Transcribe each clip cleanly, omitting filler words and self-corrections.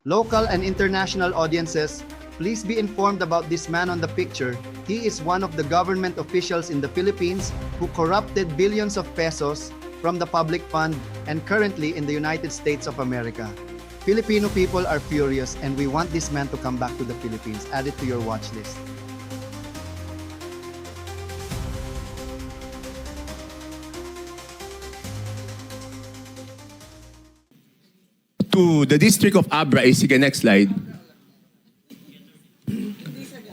Local and international audiences, please be informed about this man on the picture. He is one of the government officials in the Philippines who corrupted billions of pesos from the public fund and currently in the United States of America. Filipino people are furious and we want this man to come back to the Philippines. Add it to your watch list. To the district of Abra, sige, next slide,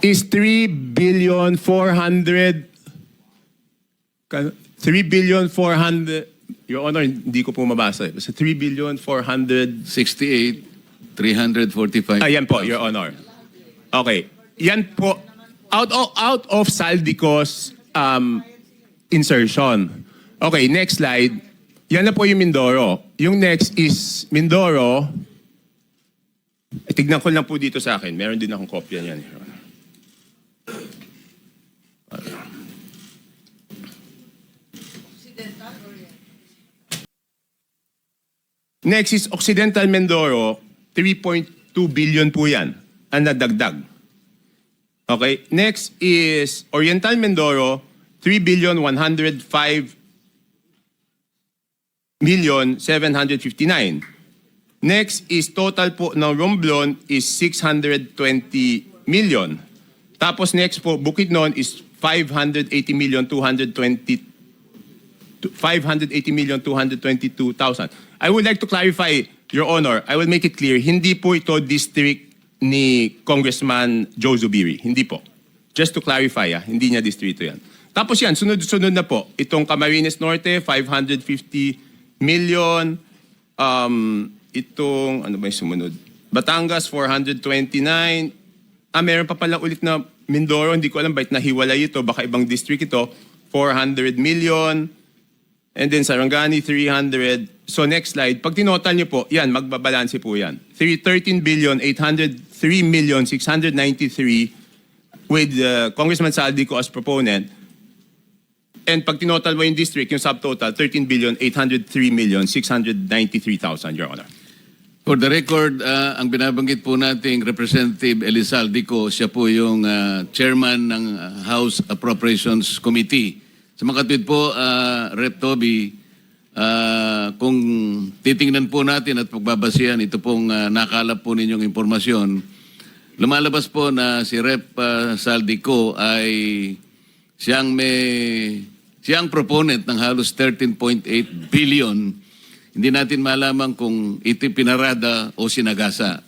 is 3,400,000,000, Your Honor, hindi ko po mabasa. Basta 3,400,000,000. 68,345. Ayan po, Your Honor. Okay. Yan po, out of Saldico's insertion. Okay, next slide. Yan na po yung Mindoro. Yung next is Mindoro. Tignan ko lang po dito sa akin. Meron din akong kopya niyan, Your Honor. Next is Occidental Mindoro, 3.2 billion po yan ang nadagdag. Okay, next is Oriental Mindoro, 3,105,759,000. Next is total po ng Romblon is 620 million. Tapos next po, Bukidnon is 580,222,000. I would like to clarify, Your Honor, I will make it clear, hindi po ito district ni Congressman Joe Zubiri. Hindi po. Just to clarify, hindi niya distrito yan. Tapos yan, sunod-sunod na po. Itong Camarines Norte, 550 million. Itong, ano ba yung sumunod? Batangas, 429. Meron pa pala ulit na Mindoro, hindi ko alam bakit nahiwalay ito, baka ibang district ito, 400 million. And then Sarangani, 300. So next slide, pag tinotal niyo po, yan, magbabalanse po yan. 13,803,693 with Congressman Saldico as proponent. And pag tinotal mo yung district, yung subtotal, 13,803,693,000, Your Honor. For the record, ang binabanggit po nating Representative Elizaldico, siya po yung chairman ng House Appropriations Committee. Sa makatwid po, Rep. Toby, kung titingnan po natin at pagbabasihan, ito pong nakalap po ninyong impormasyon, lumalabas po na si Rep. Saldico ay siyang proponent ng halos 13.8 billion. Hindi natin malaman kung ito pinarada o sinagasa.